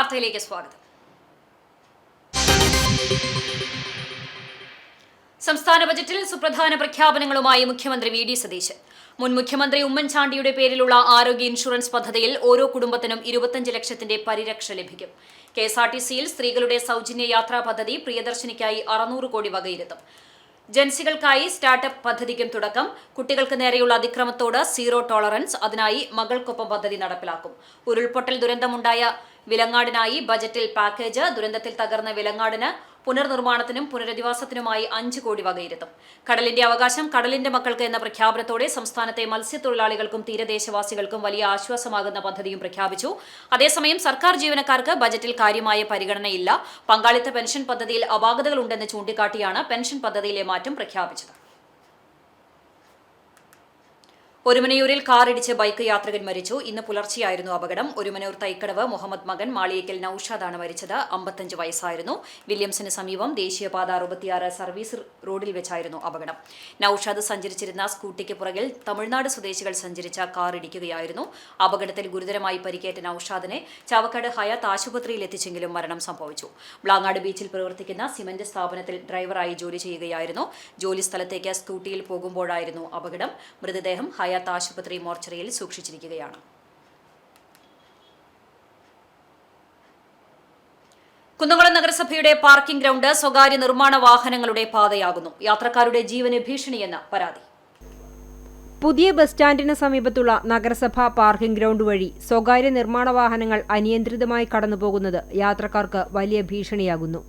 വാർത്തയിലേക്ക് സ്വാഗതം. സംസ്ഥാന ബജറ്റിൽ സുപ്രധാന പ്രഖ്യാപനങ്ങളുമായി മുഖ്യമന്ത്രി വി.ഡി. സതീശൻ. മുൻ മുഖ്യമന്ത്രി ഉമ്മൻചാണ്ടിയുടെ പേരിലുള്ള ആരോഗ്യ ഇൻഷുറൻസ് പദ്ധതിയിൽ ഓരോ കുടുംബത്തിനും 25 ലക്ഷത്തിന്റെ പരിരക്ഷ ലഭിക്കും. കെഎസ്ആർടിസിയിൽ സ്ത്രീകളുടെ സൗജന്യ യാത്രാ പദ്ധതി പ്രിയദർശിനിക്കായി 600 കോടി വകയിരുത്തും. ജൻസികൾക്കായി സ്റ്റാർട്ടപ്പ് പദ്ധതിക്കും തുടക്കം. കുട്ടികൾക്ക് നേരെയുള്ള അതിക്രമത്തോട് സീറോ ടോളറൻസ്. അതിനായി മകൾക്കൊപ്പം പദ്ധതി നടപ്പിലാക്കും. ഉരുൾപൊട്ടൽ ദുരന്തമുണ്ടായ വിലങ്ങാടിനായി ബജറ്റിൽ പാക്കേജ്. ദുരന്തത്തിൽ തകർന്ന വിലങ്ങാടിന് പുനർനിർമ്മാണത്തിനും പുനരധിവാസത്തിനുമായി 5 കോടി വകയിരുത്തും. കടലിന്റെ അവകാശം കടലിന്റെ മക്കൾക്ക് എന്ന പ്രഖ്യാപനത്തോടെ സംസ്ഥാനത്തെ മത്സ്യത്തൊഴിലാളികൾക്കും തീരദേശവാസികൾക്കും വലിയ ആശ്വാസമാകുന്ന പദ്ധതിയും പ്രഖ്യാപിച്ചു. അതേസമയം സർക്കാർ ജീവനക്കാർക്ക് ബജറ്റിൽ കാര്യമായ പരിഗണനയില്ല. പങ്കാളിത്ത പെൻഷൻ പദ്ധതിയിൽ അപാകതകളുണ്ടെന്ന് ചൂണ്ടിക്കാട്ടിയാണ് പെൻഷൻ പദ്ധതിയിലെ മാറ്റം പ്രഖ്യാപിച്ചത്. ഒരുമനയൂരിൽ കാറിടിച്ച് ബൈക്ക് യാത്രികൻ മരിച്ചു. ഇന്ന് പുലർച്ചെയായിരുന്നു അപകടം. ഒരുമനയൂർ തൈക്കടവ് മുഹമ്മദ് മകൻ മാളിയേക്കൽ നൌഷാദാണ് മരിച്ചത്. 55 വയസ്സായിരുന്നു. വില്യംസിന് സമീപം ദേശീയപാത 66 സർവീസ് റോഡിൽ വെച്ചായിരുന്നു അപകടം. നൌഷാദ് സഞ്ചരിച്ചിരുന്ന സ്കൂട്ടിക്ക് പുറകിൽ തമിഴ്നാട് സ്വദേശികൾ സഞ്ചരിച്ച കാർ ഇടിക്കുകയായിരുന്നു. അപകടത്തിൽ ഗുരുതരമായി പരിക്കേറ്റ നൌഷാദിനെ ചാവക്കാട് ഹയാത്ത് ആശുപത്രിയിൽ എത്തിച്ചെങ്കിലും മരണം സംഭവിച്ചു. ബ്ലാങ്ങാട് ബീച്ചിൽ പ്രവർത്തിക്കുന്ന സിമന്റ് സ്ഥാപനത്തിൽ ഡ്രൈവറായി ജോലി ചെയ്യുകയായിരുന്നു. ജോലി സ്ഥലത്തേക്ക് സ്കൂട്ടിയിൽ പോകുമ്പോഴായിരുന്നു അപകടം. മൃതദേഹം ഹയാത്ത് ആശുപത്രി മോർച്ചറിയിൽ സൂക്ഷിച്ചിരിക്കുകയാണ്. കുന്നംകുളം നഗരസഭയുടെ പാർക്കിംഗ് ഗ്രൗണ്ട് സ്വകാര്യ നിർമ്മാണ വാഹനങ്ങളുടെ പാതയാകുന്നു. യാത്രക്കാരുടെ ജീവന് ഭീഷണിയെന്ന പരാതി. പുതിയ ബസ് സ്റ്റാൻഡിന് സമീപത്തുള്ള നഗരസഭാ പാർക്കിംഗ് ഗ്രൗണ്ട് വഴി സ്വകാര്യ നിർമ്മാണ വാഹനങ്ങൾ അനിയന്ത്രിതമായി കടന്നുപോകുന്നത് യാത്രക്കാർക്ക് വലിയ ഭീഷണിയാകുന്നു.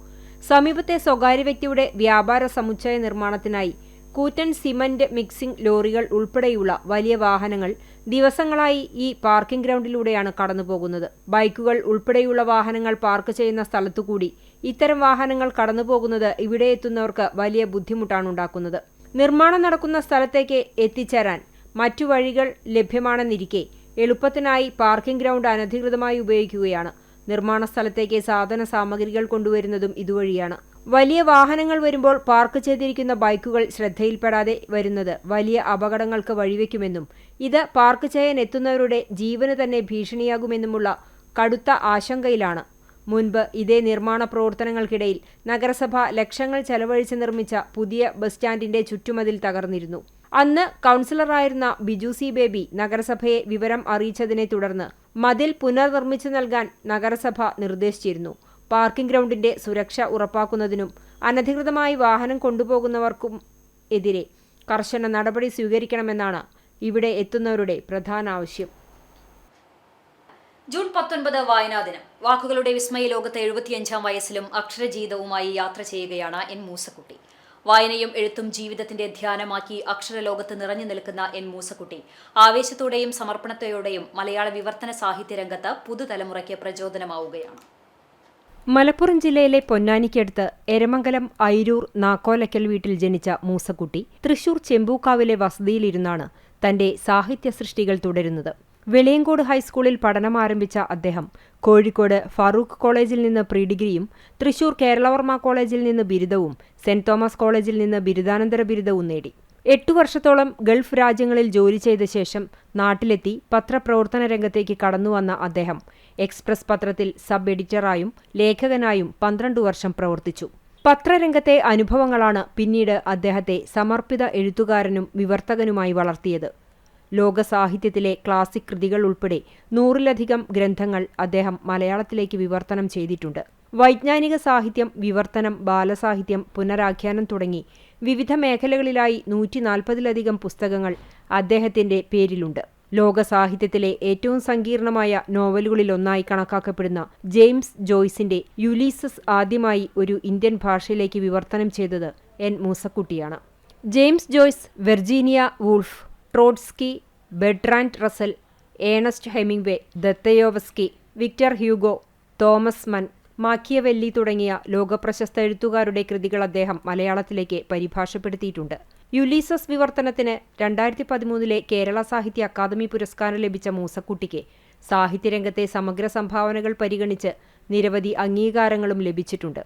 സമീപത്തെ സ്വകാര്യ വ്യക്തിയുടെ വ്യാപാര സമുച്ചയ നിർമ്മാണത്തിനായി കൂറ്റൻ സിമന്റ് മിക്സിംഗ് ലോറികൾ ഉൾപ്പെടെയുള്ള വലിയ വാഹനങ്ങൾ ദിവസങ്ങളായി ഈ പാർക്കിംഗ് ഗ്രൗണ്ടിലൂടെയാണ് കടന്നുപോകുന്നത്. ബൈക്കുകൾ ഉൾപ്പെടെയുള്ള വാഹനങ്ങൾ പാർക്ക് ചെയ്യുന്ന സ്ഥലത്തുകൂടി ഇത്തരം വാഹനങ്ങൾ കടന്നുപോകുന്നത് ഇവിടെ എത്തുന്നവർക്ക് വലിയ ബുദ്ധിമുട്ടാണുണ്ടാക്കുന്നത്. നിർമ്മാണം നടക്കുന്ന സ്ഥലത്തേക്ക് എത്തിച്ചേരാൻ മറ്റു വഴികൾ ലഭ്യമാണെന്നിരിക്കെ എളുപ്പത്തിനായി പാർക്കിംഗ് ഗ്രൗണ്ട് അനധികൃതമായി ഉപയോഗിക്കുകയാണ്. നിർമ്മാണ സ്ഥലത്തേക്ക് സാധന സാമഗ്രികൾ കൊണ്ടുവരുന്നതും ഇതുവഴിയാണ്. വലിയ വാഹനങ്ങൾ വരുമ്പോൾ പാർക്ക് ചെയ്തിരിക്കുന്ന ബൈക്കുകൾ ശ്രദ്ധയിൽപ്പെടാതെ വരുന്നത് വലിയ അപകടങ്ങൾക്ക് വഴിവെക്കുമെന്നും ഇത് പാർക്ക് ചെയ്യാൻ എത്തുന്നവരുടെ ജീവന് തന്നെ ഭീഷണിയാകുമെന്നുമുള്ള കടുത്ത ആശങ്കയിലാണ്. മുൻപ് ഇതേ നിർമ്മാണ പ്രവർത്തനങ്ങൾക്കിടയിൽ നഗരസഭ ലക്ഷങ്ങൾ ചെലവഴിച്ച് നിർമ്മിച്ച പുതിയ ബസ് സ്റ്റാൻഡിന്റെ ചുറ്റുമതിൽ തകർന്നിരുന്നു. അന്ന് കൗൺസിലറായിരുന്ന ബിജു സി ബേബി നഗരസഭയെ വിവരം അറിയിച്ചതിനെ തുടർന്ന് മതിൽ പുനർനിർമ്മിച്ചു നൽകാൻ നഗരസഭ നിർദ്ദേശിച്ചിരുന്നു. പാർക്കിംഗ് ഗ്രൗണ്ടിന്റെ സുരക്ഷ ഉറപ്പാക്കുന്നതിനും അനധികൃതമായി വാഹനം കൊണ്ടുപോകുന്നവർക്കും എതിരെ കർശന നടപടി സ്വീകരിക്കണമെന്നാണ് ഇവിടെ എത്തുന്നവരുടെ പ്രധാന ആവശ്യം. ജൂൺ 19 വായനാ ദിനം. വാക്കുകളുടെ വിസ്മയ ലോകത്ത് 75-ാം വയസ്സിലും അക്ഷരജീവിതവുമായി യാത്ര ചെയ്യുകയാണ് എൻ മൂസക്കുട്ടി. വായനയും എഴുത്തും ജീവിതത്തിന്റെ ധ്യാനമാക്കി അക്ഷരലോകത്ത് നിറഞ്ഞു നിൽക്കുന്ന എൻ മൂസക്കുട്ടി ആവേശത്തോടെയും സമർപ്പണത്തോടെയും മലയാള വിവർത്തന സാഹിത്യ രംഗത്ത് പുതുതലമുറയ്ക്ക് പ്രചോദനമാവുകയാണ്. മലപ്പുറം ജില്ലയിലെ പൊന്നാനിക്കടുത്ത് എരമംഗലം ഐരൂർ നാക്കോലക്കൽ വീട്ടിൽ ജനിച്ച മൂസക്കുട്ടി തൃശൂർ ചെമ്പൂക്കാവിലെ വസതിയിലിരുന്നാണ് തന്റെ സാഹിത്യ സൃഷ്ടികൾ തുടരുന്നത്. വെളിയങ്കോട് ഹൈസ്കൂളിൽ പഠനം ആരംഭിച്ച അദ്ദേഹം കോഴിക്കോട് ഫറൂഖ് കോളേജിൽ നിന്ന് പ്രീ ഡിഗ്രിയും തൃശൂർ കേരളവർമ്മ കോളേജിൽ നിന്ന് ബിരുദവും സെന്റ് തോമസ് കോളേജിൽ നിന്ന് ബിരുദാനന്തര ബിരുദവും നേടി. 8 വർഷത്തോളം ഗൾഫ് രാജ്യങ്ങളിൽ ജോലി ചെയ്ത ശേഷം നാട്ടിലെത്തി പത്രപ്രവർത്തന രംഗത്തേക്ക് കടന്നുവന്ന അദ്ദേഹം എക്സ്പ്രസ് പത്രത്തിൽ സബ് എഡിറ്ററായും ലേഖകനായും 12 വർഷം പ്രവർത്തിച്ചു. പത്രരംഗത്തെ അനുഭവങ്ങളാണ് പിന്നീട് അദ്ദേഹത്തെ സമർപ്പിത എഴുത്തുകാരനും വിവർത്തകനുമായി വളർത്തിയത്. ലോക സാഹിത്യത്തിലെ ക്ലാസിക് കൃതികൾ ഉൾപ്പെടെ 100-ലധികം ഗ്രന്ഥങ്ങൾ അദ്ദേഹം മലയാളത്തിലേക്ക് വിവർത്തനം ചെയ്തിട്ടുണ്ട്. വൈജ്ഞാനിക സാഹിത്യം, വിവർത്തനം, ബാലസാഹിത്യം, പുനരാഖ്യാനം തുടങ്ങി വിവിധ മേഖലകളിലായി 140-ലധികം പുസ്തകങ്ങൾ അദ്ദേഹത്തിന്റെ പേരിലുണ്ട്. ലോക സാഹിത്യത്തിലെ ഏറ്റവും സങ്കീർണമായ നോവലുകളിലൊന്നായി കണക്കാക്കപ്പെടുന്ന ജെയിംസ് ജോയ്സിന്റെ യുലീസസ് ആദ്യമായി ഒരു ഇന്ത്യൻ ഭാഷയിലേക്ക് വിവർത്തനം ചെയ്തത് എൻ മൂസക്കുട്ടിയാണ്. James Joyce, Virginia Woolf, Trotsky, Bertrand Russell, Ernest Hemingway, Dostoevsky, Victor Hugo, Thomas Mann, Machiavelli തുടങ്ങിയ ലോകപ്രശസ്ത എഴുത്തുകാരുടെ കൃതികൾ അദ്ദേഹം മലയാളത്തിലേക്ക് പരിഭാഷപ്പെടുത്തിയിട്ടുണ്ട്. യുലീസസ് വിവർത്തനത്തിന് 2013 കേരള സാഹിത്യ അക്കാദമി പുരസ്കാരം ലഭിച്ച മൂസക്കുട്ടിക്ക് സാഹിത്യരംഗത്തെ സമഗ്ര സംഭാവനകൾ പരിഗണിച്ച് നിരവധി അംഗീകാരങ്ങളും ലഭിച്ചിട്ടുണ്ട്.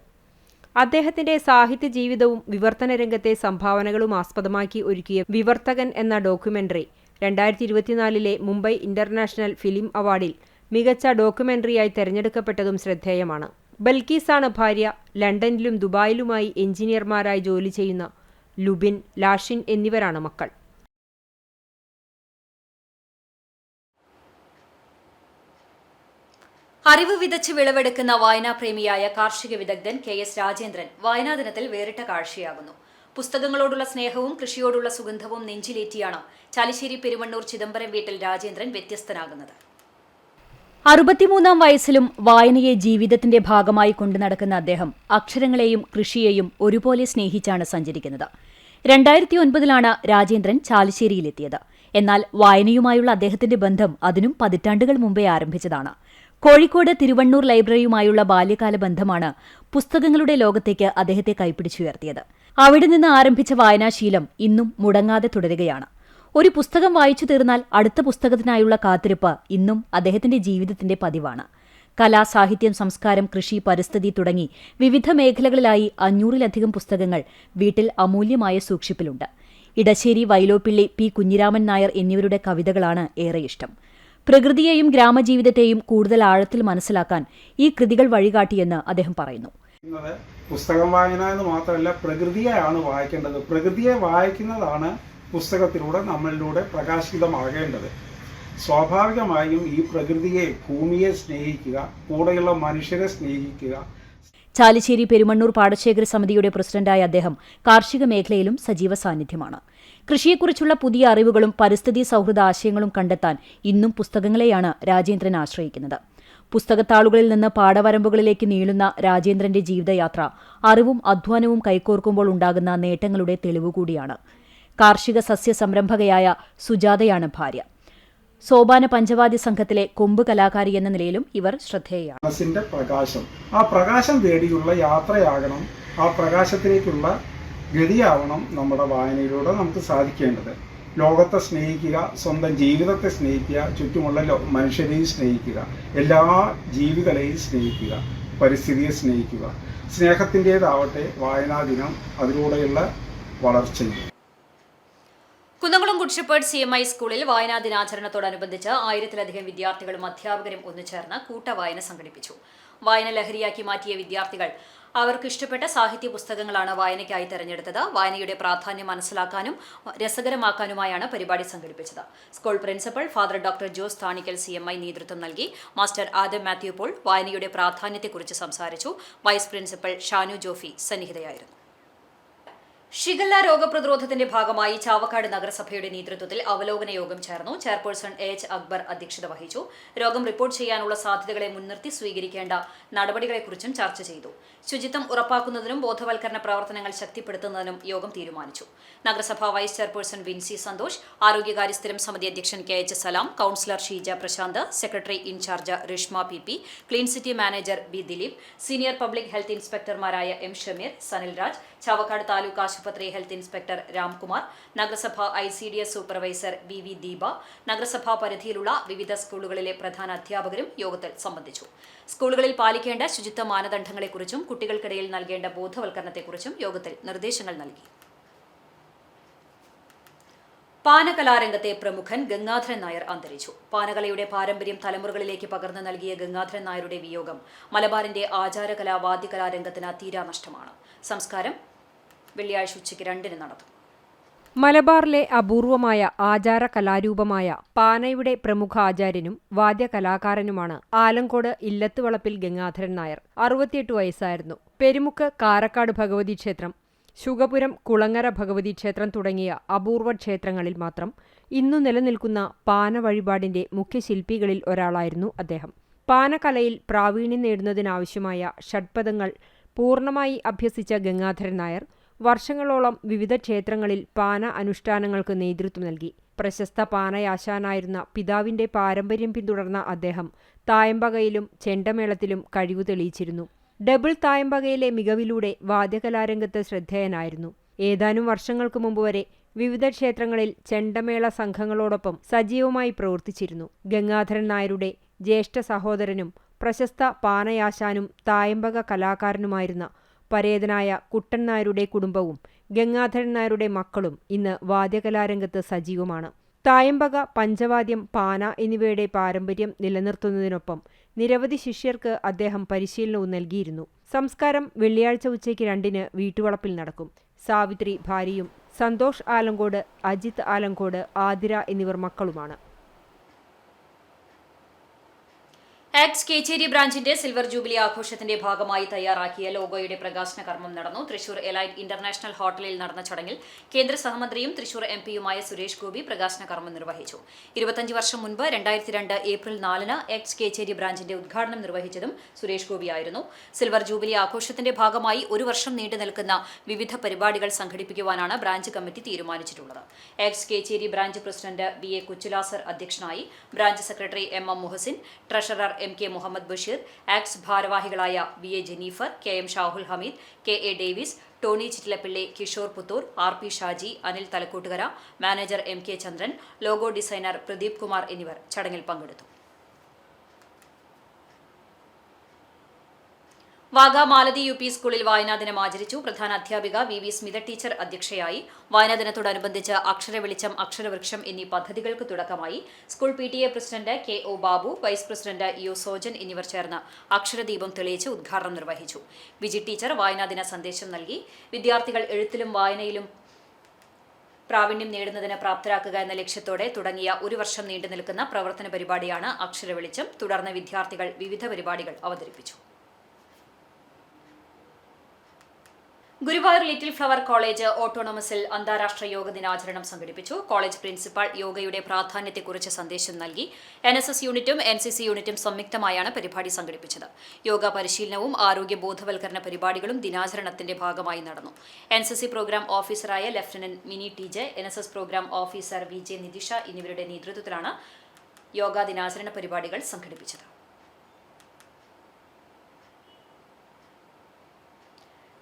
അദ്ദേഹത്തിന്റെ സാഹിത്യ ജീവിതവും വിവർത്തന രംഗത്തെ സംഭാവനകളും ആസ്പദമാക്കി ഒരുക്കിയ വിവർത്തകൻ എന്ന ഡോക്യുമെന്ററി 2024 മുംബൈ ഇന്റർനാഷണൽ ഫിലിം അവാർഡിൽ മികച്ച ഡോക്യുമെന്ററിയായി തെരഞ്ഞെടുക്കപ്പെട്ടതും ശ്രദ്ധേയമാണ്. ബൽക്കീസാണ് ഭാര്യ. ലണ്ടനിലും ദുബായിലുമായി എഞ്ചിനീയർമാരായി ജോലി ചെയ്യുന്ന ലുബിൻ, ലാഷിൻ എന്നിവരാണ് മക്കൾ. അറിവ് വിതച്ച് വിളവെടുക്കുന്ന വായനാപ്രേമിയായ കാർഷിക വിദഗ്ധൻ KS രാജേന്ദ്രൻ വായനാ ദിനത്തിൽ വേറിട്ട കാഴ്ചയാകുന്നു. പുസ്തകങ്ങളോടുള്ള സ്നേഹവും കൃഷിയോടുള്ള സുഗന്ധവും നെഞ്ചിലേറ്റിയാണ് ചാലിശ്ശേരി പെരുമണ്ണൂർ ചിദംബരം വീട്ടിൽ രാജേന്ദ്രൻ വ്യത്യസ്തനാകുന്നത്. 63-ാം വയസ്സിലും വായനയെ ജീവിതത്തിന്റെ ഭാഗമായി കൊണ്ടു നടക്കുന്ന അദ്ദേഹം അക്ഷരങ്ങളെയും കൃഷിയെയും ഒരുപോലെ സ്നേഹിച്ചാണ് സഞ്ചരിക്കുന്നത്. 2009-ലാണ് രാജേന്ദ്രൻ ചാലിശ്ശേരിയിലെത്തിയത്. എന്നാൽ വായനയുമായുള്ള അദ്ദേഹത്തിന്റെ ബന്ധം അതിനും പതിറ്റാണ്ടുകൾ മുമ്പേ ആരംഭിച്ചതാണ്. കോഴിക്കോട് തിരുവണ്ണൂർ ലൈബ്രറിയുമായുള്ള ബാല്യകാല ബന്ധമാണ് പുസ്തകങ്ങളുടെ ലോകത്തേക്ക് അദ്ദേഹത്തെ കൈപ്പിടിച്ചുയർത്തിയത്. അവിടെ നിന്ന് ആരംഭിച്ച വായനാശീലം ഇന്നും മുടങ്ങാതെ തുടരുകയാണ്. ഒരു പുസ്തകം വായിച്ചു തീർന്നാൽ അടുത്ത പുസ്തകത്തിനായുള്ള കാത്തിരിപ്പ് ഇന്നും അദ്ദേഹത്തിന്റെ ജീവിതത്തിന്റെ പതിവാണ്. കല, സാഹിത്യം, സംസ്കാരം, കൃഷി, പരിസ്ഥിതി തുടങ്ങി വിവിധ മേഖലകളിലായി 500-ലധികം പുസ്തകങ്ങൾ വീട്ടിൽ അമൂല്യമായ സൂക്ഷിപ്പിലുണ്ട്. ഇടശ്ശേരി, വൈലോപ്പിള്ളി, P. കുഞ്ഞിരാമൻ നായർ എന്നിവരുടെ കവിതകളാണ് ഏറെ ഇഷ്ടം. പ്രകൃതിയെയും ഗ്രാമജീവിതത്തെയും കൂടുതൽ ആഴത്തിൽ മനസ്സിലാക്കാൻ ഈ കൃതികൾ വഴികാട്ടിയെന്ന് അദ്ദേഹം പറയുന്നു. പുസ്തകം വായന എന്ന് മാത്രമല്ല, പ്രകൃതിയെയാണ് വായിക്കേണ്ടത്. പ്രകൃതിയെ വായിക്കുന്നതാണ് പുസ്തകത്തിലൂടെ നമ്മളിലൂടെ പ്രകാശിതമാകേണ്ടത്. സ്വാഭാവികമായും ഈ പ്രകൃതിയെ, ഭൂമിയെ സ്നേഹിക്കുക, കൂടെയുള്ള മനുഷ്യരെ സ്നേഹിക്കുക. ചാലിശ്ശേരി പെരുമണ്ണൂർ പാടശേഖര സമിതിയുടെ പ്രസിഡന്റായ അദ്ദേഹം കാർഷിക മേഖലയിലും സജീവ സാന്നിധ്യമാണ്. കൃഷിയെക്കുറിച്ചുള്ള പുതിയ അറിവുകളും പരിസ്ഥിതി സൗഹൃദ ആശയങ്ങളും കണ്ടെത്താൻ ഇന്നും പുസ്തകങ്ങളെയാണ് രാജേന്ദ്രൻ ആശ്രയിക്കുന്നത്. പുസ്തകത്താളുകളിൽ നിന്ന് പാടവരമ്പുകളിലേക്ക് നീളുന്ന രാജേന്ദ്രന്റെ ജീവിതയാത്ര അറിവും അധ്വാനവും കൈകോർക്കുമ്പോൾ ഉണ്ടാകുന്ന നേട്ടങ്ങളുടെ തെളിവുകൂടിയാണ്. കാർഷിക സസ്യ സംരംഭകയായ സുജാതയാണ് ഭാര്യ. സോപാന പഞ്ചവാദ്യ സംഘത്തിലെ കൊമ്പ് കലാകാരി എന്ന നിലയിലും ഇവർ ശ്രദ്ധേയയാണ്. മനസ്സിന്റെ പ്രകാശം, ആ പ്രകാശം തേടിയുള്ള യാത്രയാകണം, ആ പ്രകാശത്തിലേക്കുള്ള ഗതിയാവണം നമ്മുടെ വായനയിലൂടെ നമുക്ക് സാധിക്കേണ്ടത്. ലോകത്തെ സ്നേഹിക്കുക, സ്വന്തം ജീവിതത്തെ സ്നേഹിക്കുക, ചുറ്റുമുള്ള മനുഷ്യരെയും സ്നേഹിക്കുക, എല്ലാ ജീവികളെയും സ്നേഹിക്കുക, പരിസ്ഥിതിയെ സ്നേഹിക്കുക. സ്നേഹത്തിൻ്റെതാവട്ടെ വായനാ ദിനം, അതിലൂടെയുള്ള വളർച്ചയും. കുന്നംകുളം ഗുഡ് ഷെപ്പേർഡ് CMI സ്കൂളിൽ വായനാ ദിനാചരണത്തോടനുബന്ധിച്ച് 1000-ലധികം വിദ്യാർത്ഥികളും അധ്യാപകരും ഒന്നുചേർന്ന് കൂട്ടവായന സംഘടിപ്പിച്ചു. വായന ലഹരിയാക്കി മാറ്റിയ വിദ്യാർത്ഥികൾ അവർക്ക് ഇഷ്ടപ്പെട്ട സാഹിത്യ പുസ്തകങ്ങളാണ് വായനയ്ക്കായി തെരഞ്ഞെടുത്തത്. വായനയുടെ പ്രാധാന്യം മനസ്സിലാക്കാനും രസകരമാക്കാനുമായാണ് പരിപാടി സംഘടിപ്പിച്ചത്. School principal father doctor Jose Thanikkal CMI നേതൃത്വം നൽകി. മാസ്റ്റർ ആദം മാത്യു പോൾ വായനയുടെ പ്രാധാന്യത്തെക്കുറിച്ച് സംസാരിച്ചു. വൈസ് പ്രിൻസിപ്പൽ ഷാനു ജോഫി സന്നിഹിതയായിരുന്നു. ഷിഗല്ല രോഗപ്രതിരോധത്തിന്റെ ഭാഗമായി ചാവക്കാട് നഗരസഭയുടെ നേതൃത്വത്തിൽ അവലോകന യോഗം ചേർന്നു. ചെയർപേഴ്സൺ AH അക്ബർ അധ്യക്ഷത വഹിച്ചു. രോഗം റിപ്പോർട്ട് ചെയ്യാനുള്ള സാധ്യതകളെ മുൻനിർത്തി സ്വീകരിക്കേണ്ട നടപടികളെക്കുറിച്ചും ചർച്ച ചെയ്തു. ശുചിത്വം ഉറപ്പാക്കുന്നതിനും ബോധവൽക്കരണ പ്രവർത്തനങ്ങൾ ശക്തിപ്പെടുത്തുന്നതിനും യോഗം തീരുമാനിച്ചു. നഗരസഭാ വൈസ് ചെയർപേഴ്സൺ വിൻസി സന്തോഷ്, ആരോഗ്യകാര്യ സ്ഥിരം സമിതി അധ്യക്ഷൻ KH Salam, councillor Sheeja Prashanth, secretary in charge Rishma PP, clean city manager B. Dileep, senior public health ഇൻസ്പെക്ടർമാരായ M. ഷമീർ, സനിൽ രാജ്, ചാവക്കാട് താലൂക്ക് ആശുപത്രി ഹെൽത്ത് ഇൻസ്പെക്ടർ രാംകുമാർ, നഗരസഭ ICDS സൂപ്പർവൈസർ BV ദീപ, നഗരസഭാ പരിധിയിലുള്ള വിവിധ സ്കൂളുകളിലെ പ്രധാന അധ്യാപകരും യോഗത്തിൽ സംബന്ധിച്ചു. സ്കൂളുകളിൽ പാലിക്കേണ്ട ശുചിത്വ മാനദണ്ഡങ്ങളെക്കുറിച്ചും കുട്ടികൾക്കിടയിൽ നൽകേണ്ട ബോധവൽക്കരണത്തെക്കുറിച്ചും യോഗത്തിൽ നിർദ്ദേശങ്ങൾ നൽകി. പാനകലാരംഗത്തെ പ്രമുഖൻ ഗംഗാധരൻ നായർ അന്തരിച്ചു. പാനകലയുടെ പാരമ്പര്യം തലമുറകളിലേക്ക് പകർന്നു നൽകിയ ഗംഗാധരൻ നായരുടെ വിയോഗം മലബാറിന്റെ ആചാരകലാ വാദ്യകലാരംഗത്തിന് തീരാനഷ്ടമാണ്. സംസ്കാരം വെള്ളിയാഴ്ച ഉച്ചയ്ക്ക് 2-ന് നടത്തും. മലബാറിലെ അപൂർവമായ ആചാര കലാരൂപമായ പാനയുടെ പ്രമുഖ ആചാര്യനും വാദ്യകലാകാരനുമാണ് ആലങ്കോട് ഇല്ലത്തുവളപ്പിൽ ഗംഗാധരൻ നായർ. 68 വയസ്സായിരുന്നു. പെരുമുക്ക് കാരക്കാട് ഭഗവതി ക്ഷേത്രം, ശുഗപുരം കുളങ്ങര ഭഗവതി ക്ഷേത്രം തുടങ്ങിയ അപൂർവ ക്ഷേത്രങ്ങളിൽ മാത്രം ഇന്നു നിലനിൽക്കുന്ന പാന വഴിപാടിന്റെ മുഖ്യശില്പികളിൽ ഒരാളായിരുന്നു അദ്ദേഹം. പാനകലയിൽ പ്രാവീണ്യം നേടുന്നതിനാവശ്യമായ ഷഡ്പദങ്ങൾ പൂർണ്ണമായി അഭ്യസിച്ച ഗംഗാധരൻ നായർ വർഷങ്ങളോളം വിവിധ ക്ഷേത്രങ്ങളിൽ പാന അനുഷ്ഠാനങ്ങൾക്ക് നേതൃത്വം നൽകി. പ്രശസ്ത പാനയാശാനായിരുന്ന പിതാവിന്റെ പാരമ്പര്യം പിന്തുടർന്ന അദ്ദേഹം തായമ്പകയിലും ചെണ്ടമേളത്തിലും കഴിവു തെളിയിച്ചിരുന്നു. ഡബിൾ തായമ്പകയിലെ മികവിലൂടെ വാദ്യകലാരംഗത്ത് ശ്രദ്ധേയനായിരുന്നു. ഏതാനും വർഷങ്ങൾക്ക് മുമ്പ് വരെ വിവിധ ക്ഷേത്രങ്ങളിൽ ചെണ്ടമേള സംഘങ്ങളോടൊപ്പം സജീവമായി പ്രവർത്തിച്ചിരുന്നു. ഗംഗാധരൻ നായരുടെ ജ്യേഷ്ഠ സഹോദരനും പ്രശസ്ത പാനയാശാനും തായമ്പക കലാകാരനുമായിരുന്ന പരേതനായ കുട്ടൻ നായരുടെ കുടുംബവും ഗംഗാധരൻ നായരുടെ മക്കളും ഇന്ന് വാദ്യകലാരംഗത്ത് സജീവമാണ്. തായമ്പക, പഞ്ചവാദ്യം, പാന എന്നിവയുടെ പാരമ്പര്യം നിലനിർത്തുന്നതിനൊപ്പം നിരവധി ശിഷ്യർക്ക് അദ്ദേഹം പരിശീലനവും നൽകിയിരുന്നു. സംസ്കാരം വെള്ളിയാഴ്ച ഉച്ചയ്ക്ക് 2-ന് വീട്ടുവളപ്പിൽ നടക്കും. സാവിത്രി ഭാര്യയും സന്തോഷ് ആലങ്കോട്, അജിത് ആലങ്കോട്, ആതിര എന്നിവർ മക്കളുമാണ്. ആക്ട്സ് കേച്ചേരി ബ്രാഞ്ചിന്റെ സിൽവർ ജൂബിലി ആഘോഷത്തിന്റെ ഭാഗമായി തയ്യാറാക്കിയ ലോഗോയുടെ പ്രകാശന കർമ്മം നടന്നു. തൃശൂർ എലൈറ്റ് ഇന്റർനാഷണൽ ഹോട്ടലിൽ നടന്ന ചടങ്ങിൽ കേന്ദ്ര സഹമന്ത്രിയും തൃശൂർ എംപിയുമായ സുരേഷ് ഗോപി പ്രകാശന കർമ്മം നിർവഹിച്ചു. 25 വർഷം മുൻപ് 2002 ഏപ്രിൽ 4-ന് ആക്ട്സ് കേച്ചേരി ബ്രാഞ്ചിന്റെ ഉദ്ഘാടനം നിർവഹിച്ചതും സുരേഷ് ഗോപിയായിരുന്നു. സിൽവർ ജൂബിലി ആഘോഷത്തിന്റെ ഭാഗമായി 1 വർഷം നീണ്ടു നിൽക്കുന്ന വിവിധ പരിപാടികൾ സംഘടിപ്പിക്കുവാനാണ് ബ്രാഞ്ച് കമ്മിറ്റി തീരുമാനിച്ചിട്ടുള്ളത്. ACTS Kechery branch president BA കുച്ചുലാസർ അധ്യക്ഷനായി. Branch secretary MM Muhasin, treasurer MK Muhammad Basheer, ACTS ഭാരവാഹികളായ BA Jennifer, KM Shahul Hameed, KA Davis, Tony Chittilappilly, Kishore Puthur, RP Shaji, Anil Thalakkottukara, manager MK Chandran, logo designer Pradeep Kumar എന്നിവർ ചടങ്ങിൽ പങ്കെടുത്തു. വാഗ മാലതി UP സ്കൂളിൽ വായനാ ദിനം ആചരിച്ചു. പ്രധാന അധ്യാപിക VV സ്മിത ടീച്ചർ അധ്യക്ഷയായി. വായനാ ദിനത്തോടനുബന്ധിച്ച് അക്ഷരവെളിച്ചം, അക്ഷരവൃക്ഷം എന്നീ പദ്ധതികൾക്ക് തുടക്കമായി. School PTA president KO Babu, vice president EO Sojan എന്നിവർ ചേർന്ന് അക്ഷരദീപം തെളിയിച്ച് ഉദ്ഘാടനം നിർവഹിച്ചു. വിജി ടീച്ചർ വായനാ ദിന സന്ദേശം നൽകി. വിദ്യാർത്ഥികൾ എഴുത്തിലും വായനയിലും പ്രാവീണ്യം നേടുന്നതിന് പ്രാപ്തരാക്കുക എന്ന ലക്ഷ്യത്തോടെ തുടങ്ങിയ 1 വർഷം നീണ്ടു നിൽക്കുന്ന പ്രവർത്തന പരിപാടിയാണ് അക്ഷരവെളിച്ചം. തുടർന്ന് വിദ്യാർത്ഥികൾ വിവിധ പരിപാടികൾ അവതരിപ്പിച്ചു. ഗുരുവായൂർ ലിറ്റിൽ ഫ്ലവർ കോളേജ് ഓട്ടോണമസിൽ അന്താരാഷ്ട്ര യോഗ ദിനാചരണം സംഘടിപ്പിച്ചു. കോളേജ് പ്രിൻസിപ്പാൾ യോഗയുടെ പ്രാധാന്യത്തെക്കുറിച്ച് സന്ദേശം നൽകി. NSS യൂണിറ്റും NCC യൂണിറ്റും സംയുക്തമായാണ് പരിപാടി സംഘടിപ്പിച്ചത്. യോഗ പരിശീലനവും ആരോഗ്യ ബോധവൽക്കരണ പരിപാടികളും ദിനാചരണത്തിന്റെ ഭാഗമായി നടന്നു. NCC പ്രോഗ്രാം ഓഫീസറായ lieutenant Mini TJ, NSS program officer VJ Nithisha എന്നിവരുടെ നേതൃത്വത്തിലാണ് യോഗ ദിനാചരണ പരിപാടികൾ സംഘടിപ്പിച്ചത്.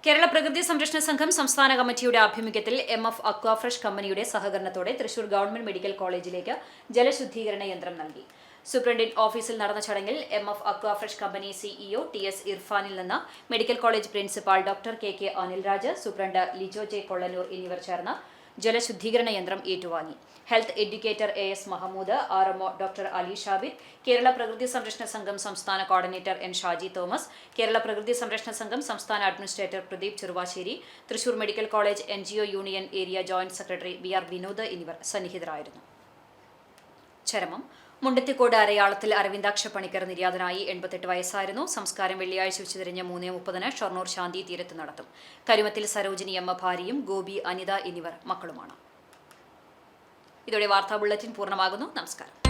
കേരള പ്രകൃതി സംരക്ഷണ സംഘം സംസ്ഥാന കമ്മിറ്റിയുടെ ആഭിമുഖ്യത്തിൽ MF അക്വാഫ്രഷ് കമ്പനിയുടെ സഹകരണത്തോടെ തൃശൂർ ഗവൺമെന്റ് മെഡിക്കൽ കോളേജിലേക്ക് ജലശുദ്ധീകരണ യന്ത്രം നൽകി. സൂപ്രണ്ടന്റ് ഓഫീസിൽ നടന്ന ചടങ്ങിൽ MF Aquafresh company CEO TS ഇർഫാനിൽ നിന്ന് medical college principal doctor KK Anilraj, superintendent Lijo J Kollanoor എന്നിവർ ചേർന്ന് ജലശുദ്ധീകരണ യന്ത്രം ഏറ്റുവാങ്ങി. Health educator AS Mahamood, RMO doctor Ali Shabid, Kerala പ്രകൃതി സംരക്ഷണ സംഘം സംസ്ഥാന കോർഡിനേറ്റർ N ഷാജി തോമസ്, കേരള പ്രകൃതി സംരക്ഷണ സംഘം സംസ്ഥാന administrator Pradeep Cheruvassery, Thrissur medical college NGO union area joint secretary BR Vinod എന്നിവർ സന്നിഹിതരായിരുന്നു. ചരമം. മുണ്ടത്തിക്കോട് അരയാളത്തിൽ അരവിന്ദാക്ഷ പണിക്കർ നിര്യാതനായി. 88 വയസ്സായിരുന്നു. സംസ്കാരം വെള്ളിയാഴ്ച ഉച്ചതിരിഞ്ഞ് 3:30-ന് ഷൊർണൂർ ശാന്തി തീരത്ത് നടത്തും. കരുമത്തിൽ സരോജിനി അമ്മ ഭാര്യയും ഗോപി, അനിത എന്നിവർ മക്കളുമാണ്. ഇതോടെ വാർത്താ ബുള്ളറ്റിൻ പൂർണ്ണമാകുന്നു. നമസ്കാരം.